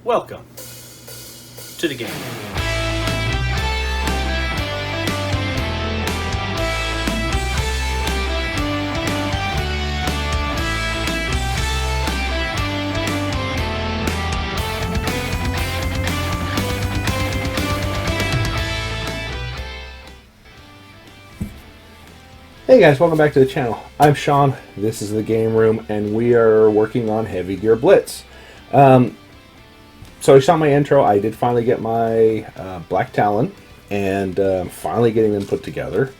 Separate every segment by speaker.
Speaker 1: Welcome to the game.
Speaker 2: Hey guys, welcome back to the channel. I'm Sean, this is the Game Room, and we are working on Heavy Gear Blitz. So you saw my intro, I did finally get my Black Talon, and finally getting them put together.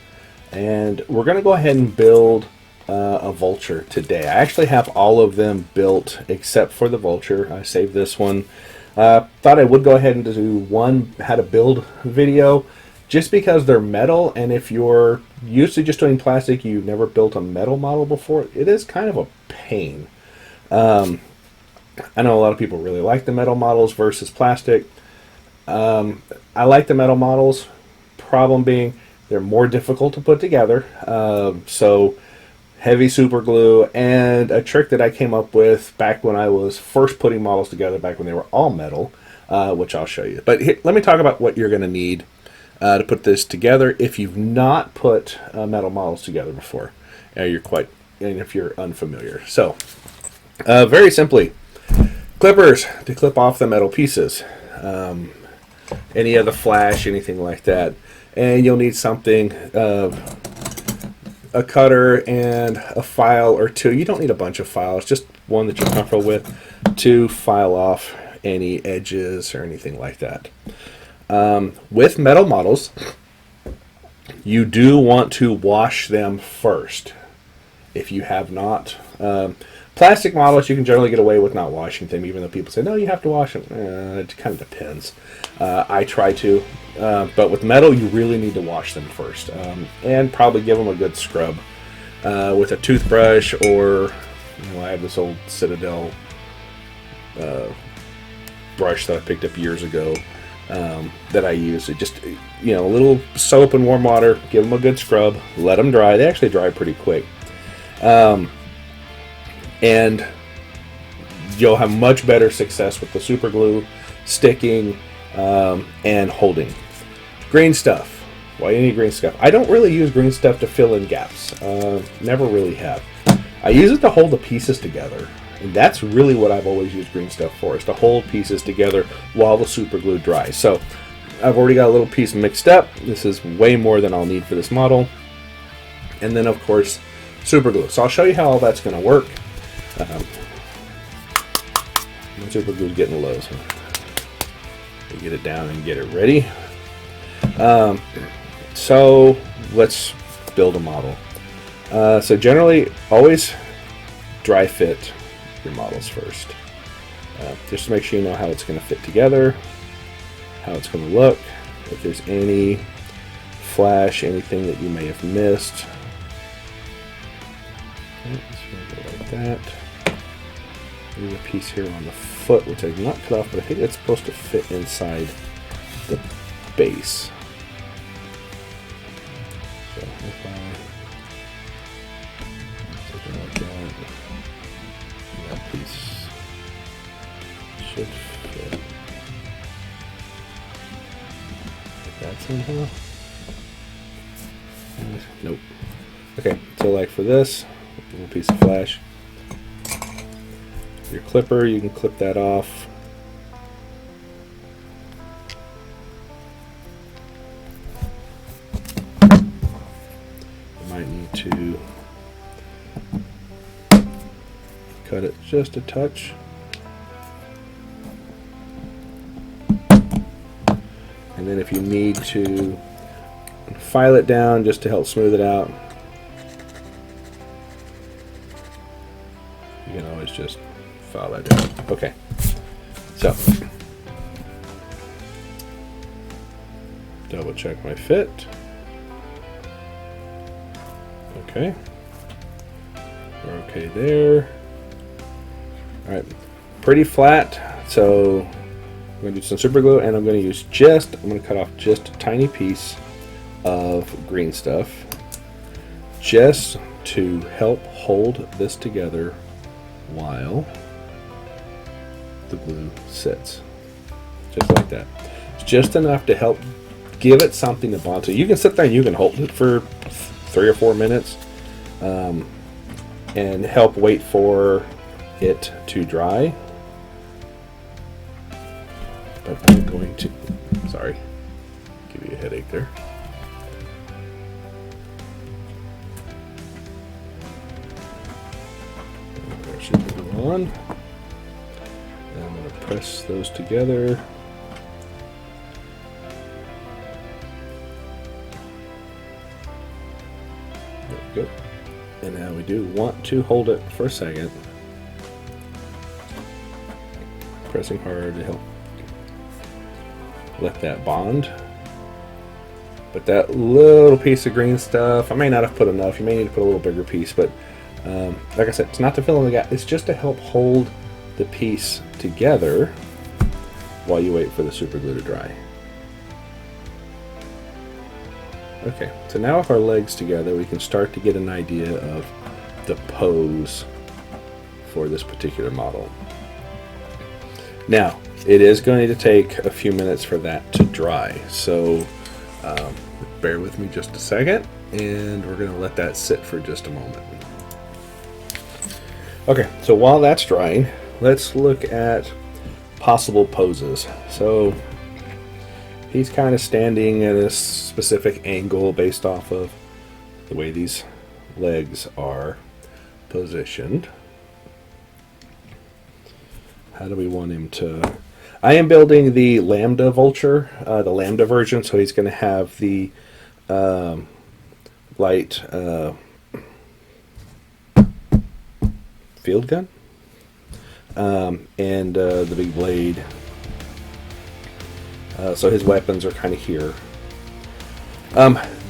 Speaker 2: And we're going to go ahead and build a Vulture today. I actually have all of them built except for the Vulture. I saved this one. Thought I would go ahead and do one how to build video, just because they're metal, and if you're used to just doing plastic, you've never built a metal model before, it is kind of a pain. I know a lot of people really like the metal models versus plastic. I like the metal models. Problem being, they're more difficult to put together. So heavy super glue, and a trick that I came up with back when I was first putting models together, back when they were all metal, which I'll show you. But here, let me talk about what you're going to need to put this together if you've not put metal models together before. And if you're unfamiliar. So, very simply, clippers to clip off the metal pieces. Any other flash, anything like that. And you'll need something, a cutter and a file or two. You don't need a bunch of files, just one that you're comfortable with to file off any edges or anything like that. With metal models, you do want to wash them first. If you have not, plastic models, you can generally get away with not washing them, even though people say, no, you have to wash them. It kind of depends. I try to, but with metal, you really need to wash them first, and probably give them a good scrub with a toothbrush, or I have this old Citadel brush that I picked up years ago. That I use. It just, a little soap and warm water, give them a good scrub, let them dry. They actually dry pretty quick. And you'll have much better success with the super glue sticking and holding. Green stuff. Why do you need green stuff? I don't really use green stuff to fill in gaps. Never really have. I use it to hold the pieces together. And that's really what I've always used green stuff for, is to hold pieces together while the super glue dries. So I've already got a little piece mixed up. This is way more than I'll need for this model. And then, of course, super glue. So I'll show you how all that's going to work. My super glue is getting low, so we get it down and get it ready. So let's build a model. So generally, always dry fit your models first, just to make sure you know how it's going to fit together, how it's going to look, if there's any flash, anything that you may have missed. Okay, so go like that. There's a piece here on the foot which I've not cut off, but I think it's supposed to fit inside the base. So if I like that piece should fit like that somehow. Nope. Okay, so like for this, a little piece of flash. Your clipper, you can clip that off. You might need to cut it just a touch. And then if you need to file it down just to help smooth it out, you can always just file that down. Okay, so double check my fit. Okay, we're okay there. All right, pretty flat. So I'm going to do some super glue, and I'm going to cut off just a tiny piece of green stuff, just to help hold this together while the glue sits. just like that. It's just enough to help give it something to bond to. You can sit there and you can hold it for 3 or 4 minutes and help wait for it to dry. But I'm going to, sorry, give you a headache there. There should be one. And I'm going to press those together. There we go. And now we do want to hold it for a second. Pressing hard to help let that bond. But that little piece of green stuff, I may not have put enough. You may need to put a little bigger piece, but like I said, it's not to fill in the gap. It's just to help hold the piece together while you wait for the super glue to dry. Okay, so now with our legs together, we can start to get an idea of the pose for this particular model. Now, it is going to take a few minutes for that to dry, so bear with me just a second, and we're going to let that sit for just a moment. Okay, so while that's drying, let's look at possible poses. So he's kind of standing at a specific angle based off of the way these legs are positioned. How do we want him to... I am building the Lambda Vulture, the Lambda version, so he's going to have the light field gun and the big blade. So his weapons are kind of here.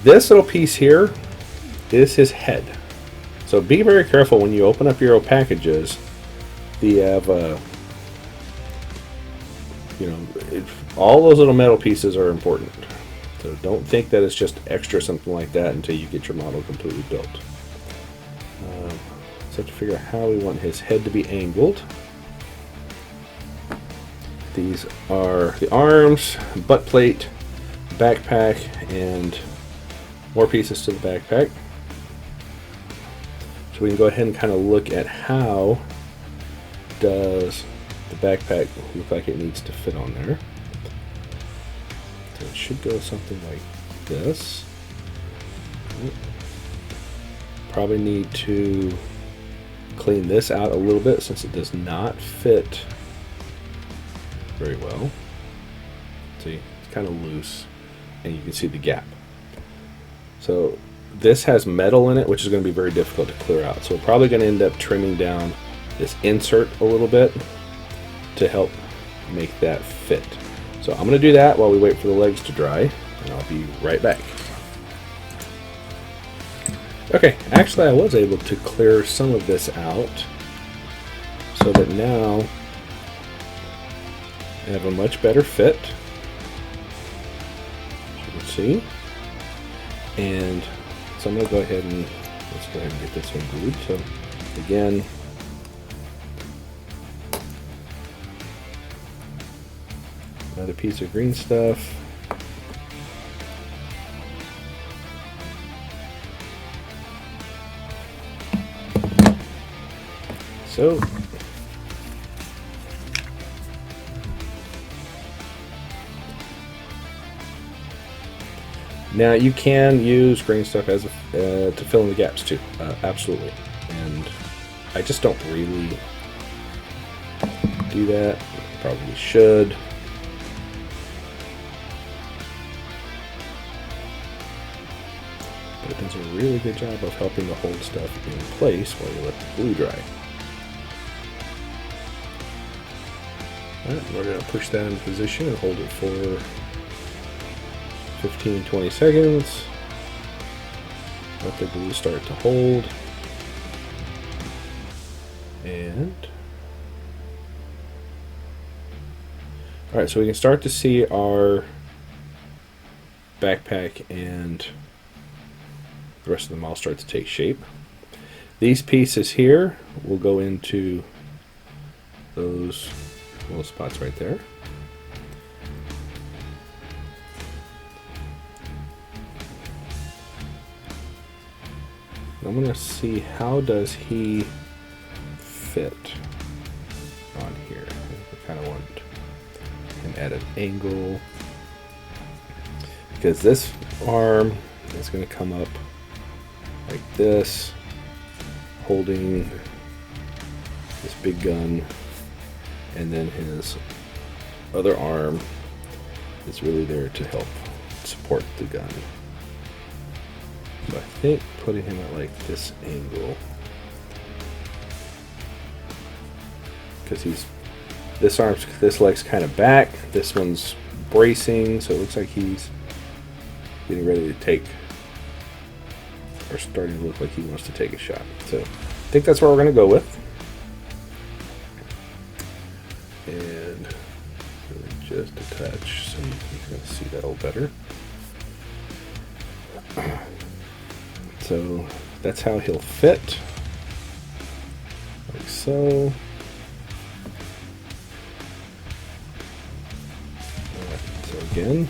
Speaker 2: This little piece here is his head. So be very careful when you open up your packages. You have, all those little metal pieces are important. So don't think that it's just extra something like that until you get your model completely built. So to figure out how we want his head to be angled. These are the arms, butt plate, backpack, and more pieces to the backpack. So we can go ahead and kind of look at how does the backpack look like it needs to fit on there. So it should go something like this. Probably need to clean this out a little bit since it does not fit very well. See, it's kind of loose and you can see the gap. So this has metal in it, which is going to be very difficult to clear out. So we're probably going to end up trimming down this insert a little bit to help make that fit. So I'm going to do that while we wait for the legs to dry, and I'll be right back. Okay, actually I was able to clear some of this out so that now I have a much better fit, as you can see. And so I'm going to go ahead and let's go ahead and get this one glued. So again, another piece of green stuff. So now you can use green stuff as to fill in the gaps too, absolutely. And I just don't really do that. Probably should. But it does a really good job of helping to hold stuff in place while you let the glue dry. Alright, we're going to push that into position and hold it for 15-20 seconds. Let the glue start to hold. And alright, so we can start to see our backpack and the rest of the model start to take shape. These pieces here will go into those little spots right there. I'm going to see how does he fit on here. I kind of want him at an angle, because this arm is going to come up like this, holding this big gun, and then his other arm is really there to help support the gun. So I think putting him at like this angle, because this leg's kind of back, this one's bracing, so it looks like he's getting ready to take, or starting to look like he wants to take a shot. So I think that's what we're going to go with. And really just a touch so you can see that a little better. So that's how he'll fit, like so. So again,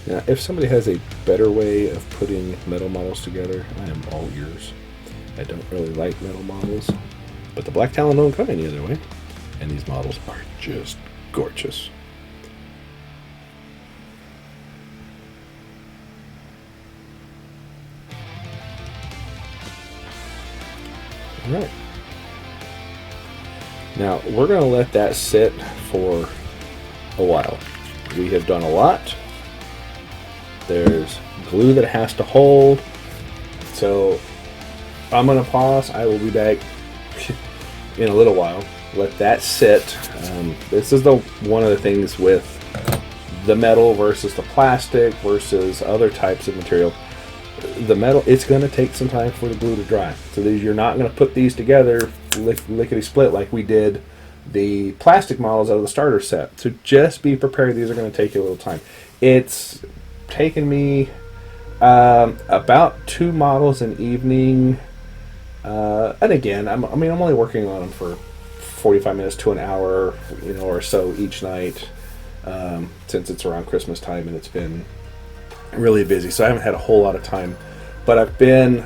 Speaker 2: now, if somebody has a better way of putting metal models together, I am all ears. I don't really like metal models, but the Black Talon don't come any other way, and these models are just gorgeous. Alright. Now, we're going to let that sit for a while. We have done a lot. There's glue that it has to hold. So I'm going to pause. I will be back in a little while. Let that sit. This is one of the things with the metal versus the plastic versus other types of material. The metal, it's going to take some time for the glue to dry. So you're not going to put these together lickety split like we did the plastic models out of the starter set. So just be prepared. These are going to take you a little time. It's taken me about 2 models an evening, and again, I'm only working on them for 45 minutes to an hour, or so each night, since it's around Christmas time and it's been really busy, so I haven't had a whole lot of time. But I've been,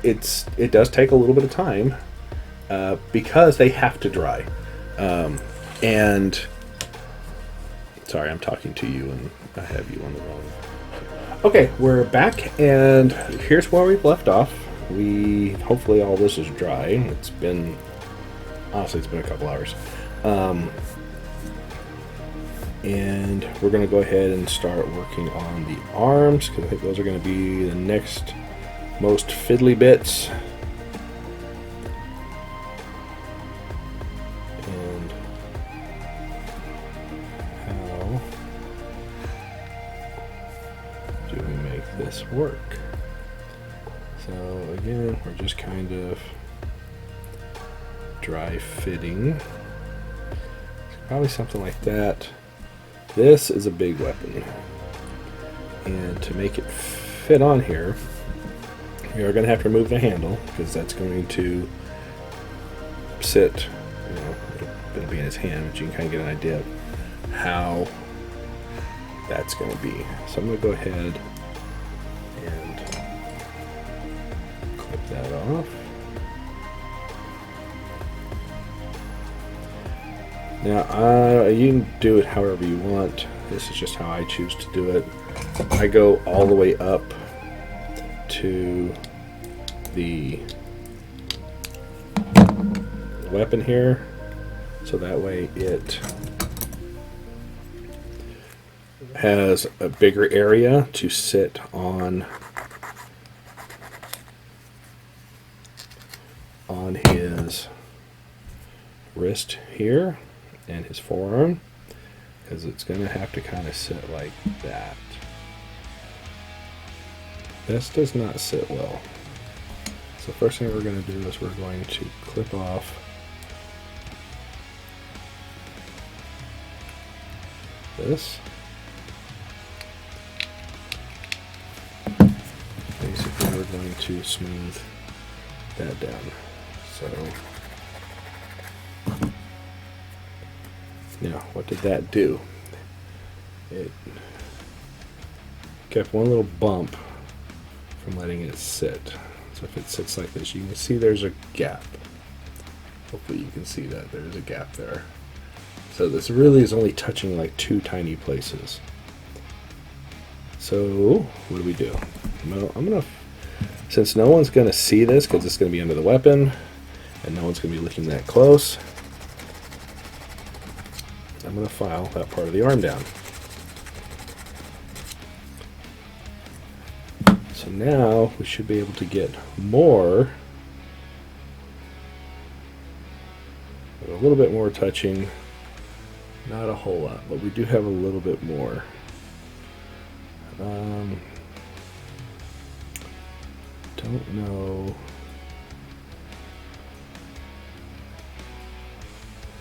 Speaker 2: it does take a little bit of time because they have to dry. And sorry, I'm talking to you and I have you on the wrong. Okay, we're back, and here's where we've left off. Hopefully all this is dry. It's been a couple hours. And we're going to go ahead and start working on the arms, because I think those are going to be the next most fiddly bits. And how do we make this work? So again, we're just kind of dry fitting. Probably something like that. This is a big weapon, and to make it fit on here, we are going to have to remove the handle, because that's going to sit, it'll be in his hand, but you can kind of get an idea of how that's going to be. So I'm going to go ahead and clip that off. Now, you can do it however you want. This is just how I choose to do it. I go all the way up to the weapon here, so that way it has a bigger area to sit on his wrist here and his forearm, because it's going to have to kind of sit like that. This does not sit well. So first thing we're going to do is we're going to clip off this. Basically, we're going to smooth that down. So, now, what did that do? It kept one little bump from letting it sit. So if it sits like this, you can see there's a gap. Hopefully you can see that there's a gap there. So this really is only touching like two tiny places. So what do we do? Well, I'm gonna, since no one's gonna see this because it's gonna be under the weapon and no one's gonna be looking that close, I'm gonna file that part of the arm down. So now we should be able to get more, a little bit more touching, not a whole lot, but we do have a little bit more. Don't know.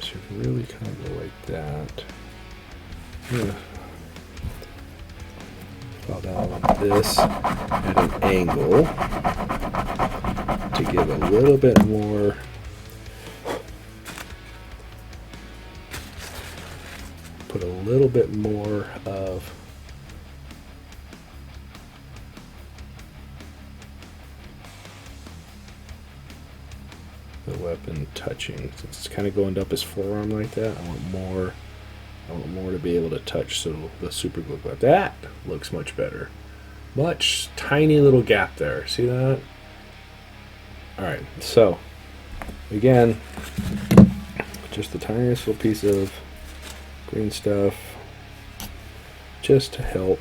Speaker 2: Should really kind of go like that. Yeah. File down like this at an angle to give a little bit more put a little bit more of the weapon touching. Since it's kind of going up his forearm like that, I want more to be able to touch, so the super glue like that looks much better. Much tiny little gap there. See that? Alright, so again, just the tiniest little piece of green stuff just to help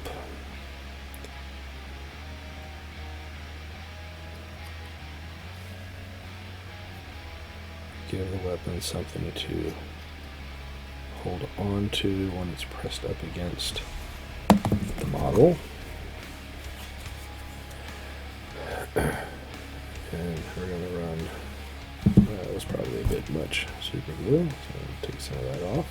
Speaker 2: give the weapon something to hold on to when it's pressed up against the model. And we're going to run, that was probably a bit much super glue, so take some of that off.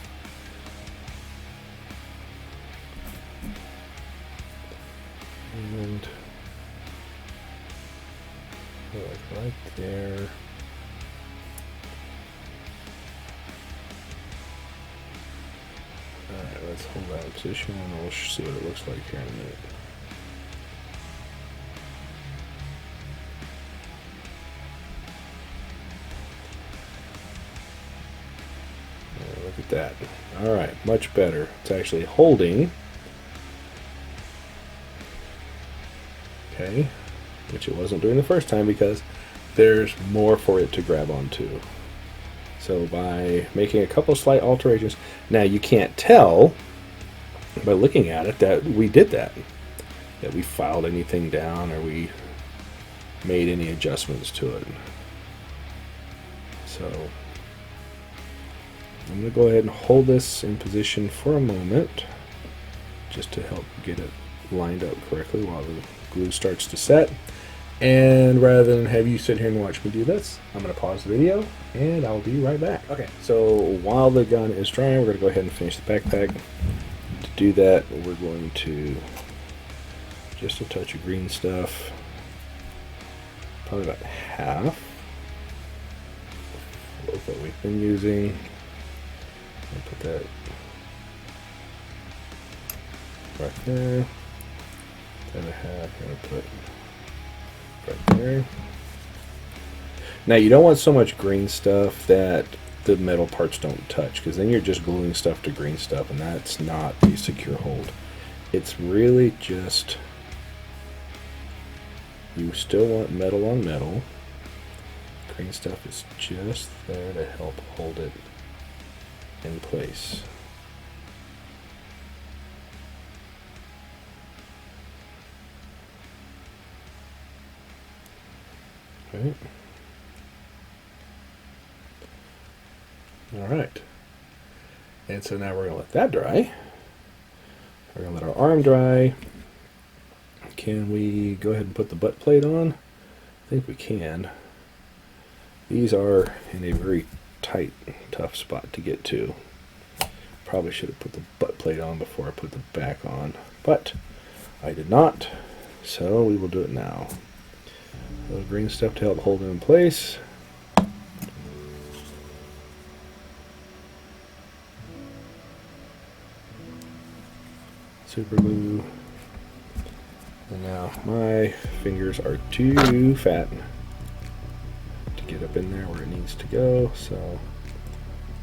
Speaker 2: And like right there. Alright, let's hold that in position and we'll see what it looks like here in a minute. Look at that. Alright, much better. It's actually holding. Okay, which it wasn't doing the first time because there's more for it to grab onto. So by making a couple slight alterations, now you can't tell by looking at it that we did that we filed anything down or we made any adjustments to it. So I'm going to go ahead and hold this in position for a moment just to help get it lined up correctly while the glue starts to set. And rather than have you sit here and watch me do this, I'm going to pause the video and I'll be right back. Okay, so while the gun is drying, we're going to go ahead and finish the backpack. To do that, we're going to just a touch of green stuff, probably about half of what we've been using. I'll put that right there. The other half I'm going to put right there. Now you don't want so much green stuff that the metal parts don't touch, because then you're just gluing stuff to green stuff and that's not a secure hold. It's really just, you still want metal on metal. Green stuff is just there to help hold it in place. Right. All right. And so now we're going to let that dry. We're going to let our arm dry. Can we go ahead and put the butt plate on? I think we can. These are in a very tight, tough spot to get to. Probably should have put the butt plate on before I put the back on, but I did not, so we will do it now. A little green stuff to help hold it in place. Super glue. And now my fingers are too fat to get up in there where it needs to go, so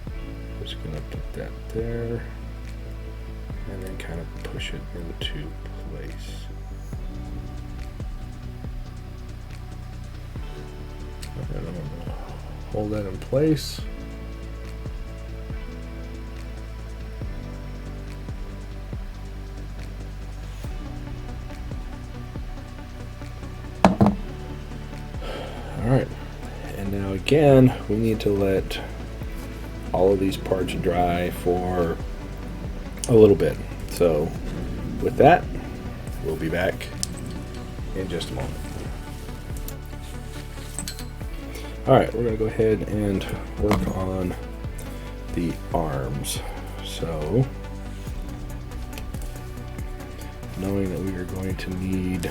Speaker 2: I'm just going to put that there and then kind of push it into place. And I'm going to hold that in place. Alright, and now again, we need to let all of these parts dry for a little bit. So with that, we'll be back in just a moment. Alright, we're going to go ahead and work on the arms. So, knowing that we are going to need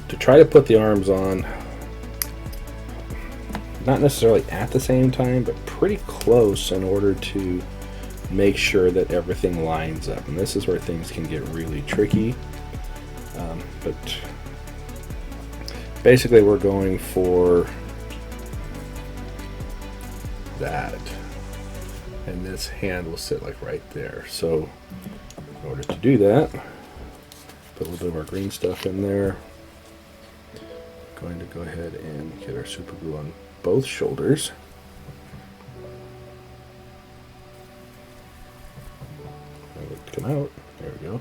Speaker 2: to try to put the arms on, not necessarily at the same time, but pretty close in order to make sure that everything lines up. And this is where things can get really tricky. But basically we're going for that. And this hand will sit like right there. So in order to do that, put a little bit of our green stuff in there. Going to go ahead and get our super glue on both shoulders. Let it come out. There we go.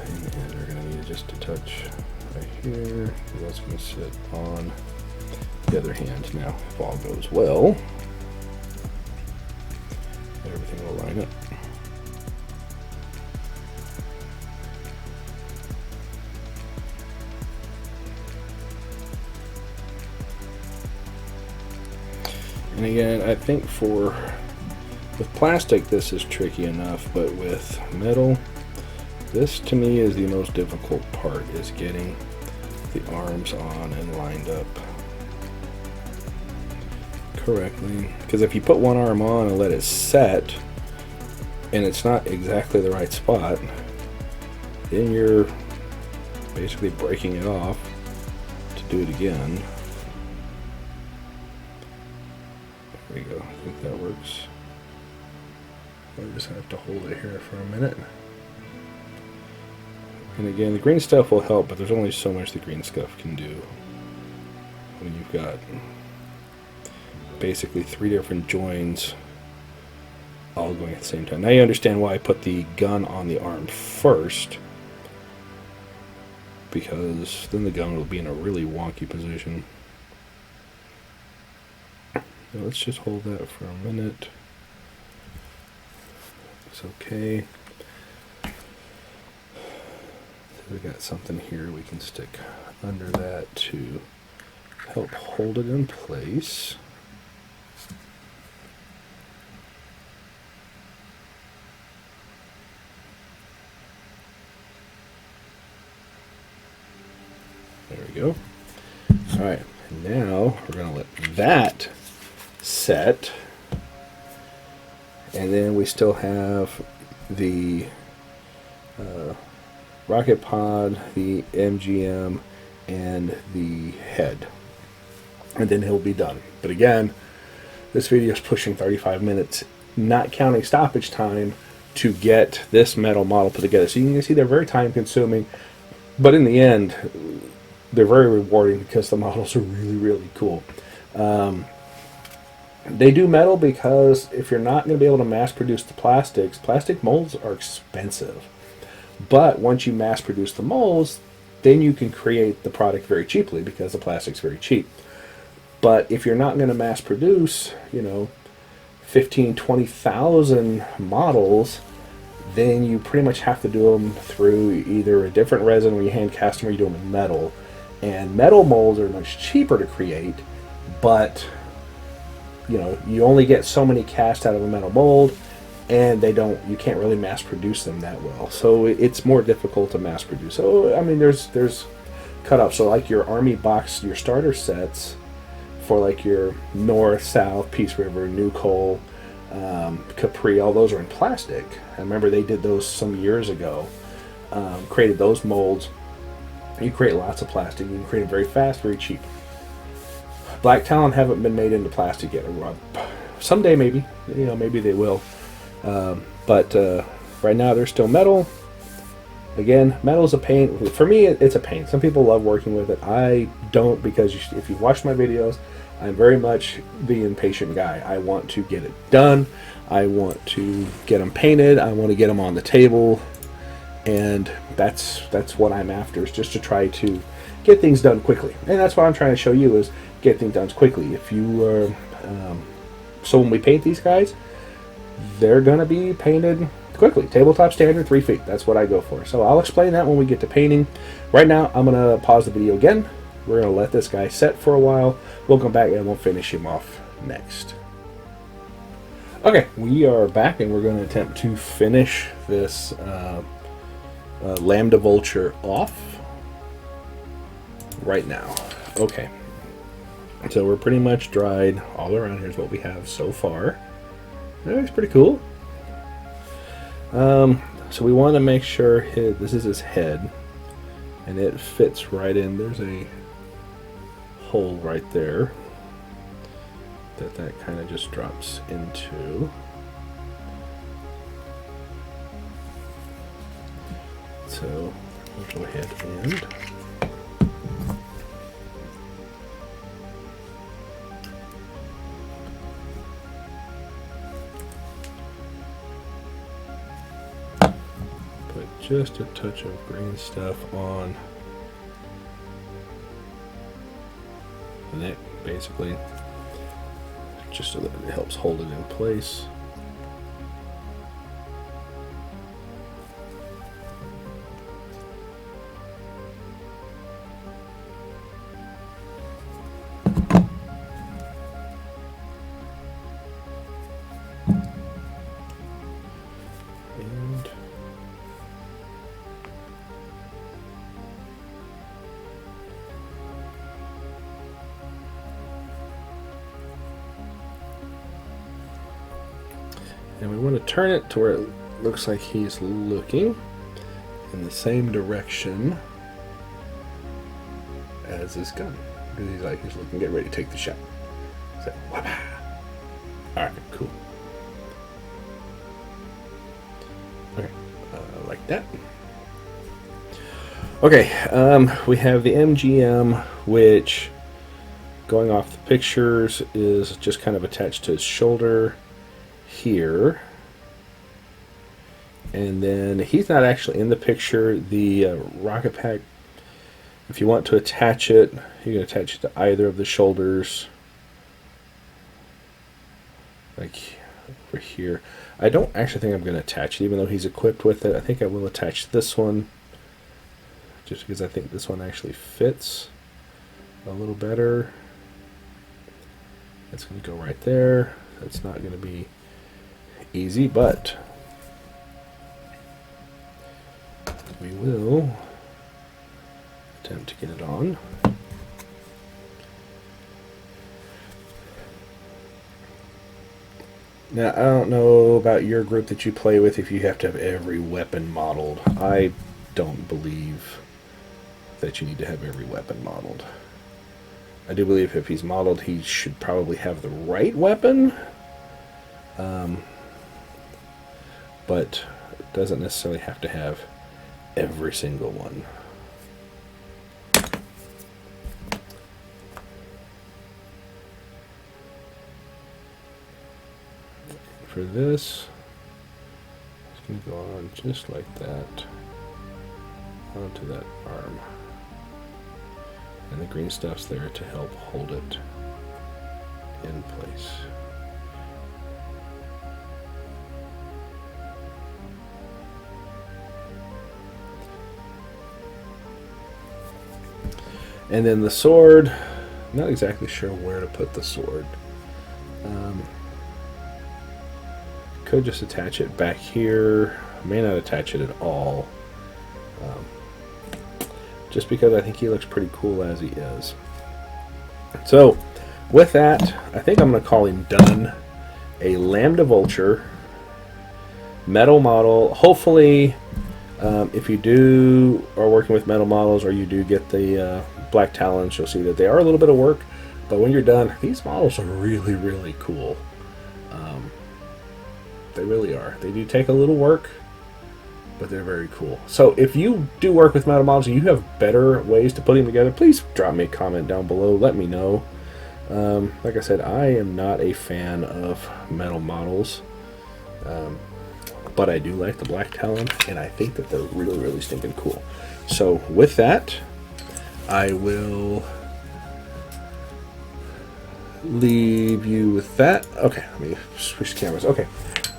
Speaker 2: And we're going to need just a touch right here. That's going to sit on the other hand. Now, if all goes well, everything will line up. And again, I think with plastic this is tricky enough, but with metal, this to me is the most difficult part, is getting the arms on and lined up correctly. Because if you put one arm on and let it set and it's not exactly the right spot, then you're basically breaking it off to do it again. There we go. I think that works. I just have to hold it here for a minute. And again, the green stuff will help, but there's only so much the green stuff can do when you've got basically 3 different joins all going at the same time. Now you understand why I put the gun on the arm first, because then the gun will be in a really wonky position. So let's just hold that for a minute. It's okay. We got something here we can stick under that to help hold it in place. There we go. All right, now we're going to let that set, and then we still have the rocket pod, the MGM, and the head, and then he'll be done. But again, this video is pushing 35 minutes, not counting stoppage time, to get this metal model put together. So you can see they're very time consuming, but in the end they're very rewarding because the models are really, really cool. They do metal because if you're not going to be able to mass produce the plastics, plastic molds are expensive. But once you mass produce the molds, then you can create the product very cheaply because the plastic's very cheap. But if you're not going to mass produce, 15, 20,000 models, then you pretty much have to do them through either a different resin where you hand cast them or you do them in metal. And metal molds are much cheaper to create, but you know, you only get so many cast out of a metal mold, and you can't really mass produce them that well. So it's more difficult to mass produce. So I mean, there's cutoffs. So like your army box, your starter sets for like your North, South, Peace River, New Coal, Capri, all those are in plastic. I remember they did those some years ago. Created those molds. You create lots of plastic. You can create them very fast, very cheap. Black Talon haven't been made into plastic yet. Someday maybe, you know, maybe they will. But right now they're still metal. Again, metal is a pain. For me, it's a pain. Some people love working with it. I don't, because if you've watched my videos, I'm very much the impatient guy. I want to get it done. I want to get them painted. I want to get them on the table. And that's what I'm after, is just to try to get things done quickly. And that's what I'm trying to show you, is get things done quickly. If you are, so when we paint these guys, they're going to be painted quickly. Tabletop standard, 3 feet. That's what I go for. So I'll explain that when we get to painting. Right now, I'm going to pause the video again. We're going to let this guy set for a while. We'll come back and we'll finish him off next. Okay, we are back and we're going to attempt to finish this Lambda Vulture off right now. Okay, so we're pretty much dried all around. Here's what we have so far. That looks pretty cool. So we want to make sure this is his head, and it fits right in. There's a hole right there that kind of just drops into. So we'll go ahead and put just a touch of green stuff on the neck, basically, just so that it helps hold it in place. And we want to turn it to where it looks like he's looking in the same direction as his gun. Because he's looking, get ready to take the shot. So, whapa! Alright, cool. Okay, like that. Okay, we have the MGM, which, going off the pictures, is just kind of attached to his shoulder here, and then he's not actually in the picture. The rocket pack, if you want to attach it, you can attach it to either of the shoulders, like over here. I don't actually think I'm going to attach it, even though he's equipped with it. I think I will attach this one, just because I think this one actually fits a little better. It's going to go right there. That's not going to be easy, but we will attempt to get it on. Now, I don't know about your group that you play with if you have to have every weapon modeled. I don't believe that you need to have every weapon modeled. I do believe if he's modeled, he should probably have the right weapon. But it doesn't necessarily have to have every single one. For this, it's going to go on just like that onto that arm. And the green stuff's there to help hold it in place. And then the sword, not exactly sure where to put the sword. Could just attach it back here. May not attach it at all. Just because I think he looks pretty cool as he is. So, with that, I think I'm going to call him done. A Lambda Vulture metal model. Hopefully, if you are working with metal models, or you do get the Black Talons, you'll see that they are a little bit of work. But when you're done, these models are really, really cool. They really are. They do take a little work, but they're very cool. So if you do work with metal models and you have better ways to put them together, please drop me a comment down below. Let me know. Like I said, I am not a fan of metal models, but I do like the Black Talon, and I think that they're really, really stinking cool. So with that, I will leave you with that. Okay, let me switch cameras. Okay,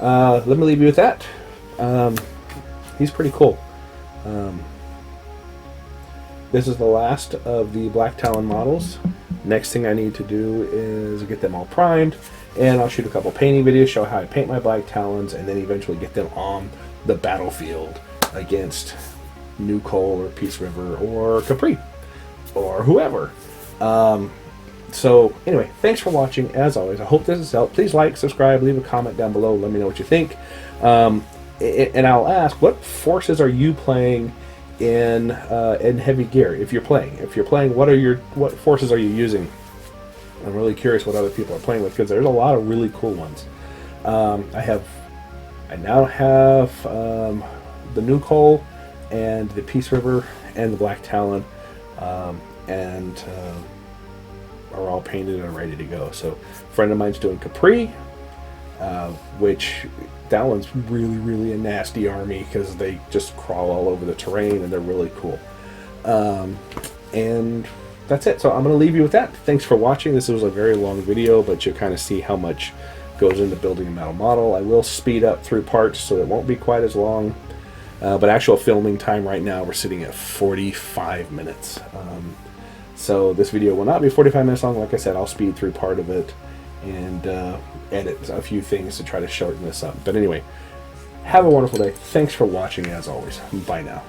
Speaker 2: let me leave you with that. He's pretty cool. This is the last of the Black Talon models. Next thing I need to do is get them all primed, and I'll shoot a couple painting videos, show how I paint my Black Talons, and then eventually get them on the battlefield against New Coal or Peace River or Capri or whoever. So anyway, thanks for watching. As always, I hope this has helped. Please like, subscribe, leave a comment down below. Let me know what you think. And I'll ask, what forces are you playing in heavy gear? If you're playing, what forces are you using? I'm really curious what other people are playing with, because there's a lot of really cool ones. I now have the New Coal and the Peace River and the Black Talon, and are all painted and ready to go. So a friend of mine's doing Capri, which that one's really, really a nasty army, because they just crawl all over the terrain and they're really cool. And that's it. So I'm going to leave you with that. Thanks for watching. This was a very long video, but you'll kind of see how much goes into building a metal model. I will speed up through parts so it won't be quite as long. But actual filming time right now, we're sitting at 45 minutes. So this video will not be 45 minutes long. Like I said, I'll speed through part of it and edit a few things to try to shorten this up. But anyway, have a wonderful day. Thanks for watching, as always. Bye now.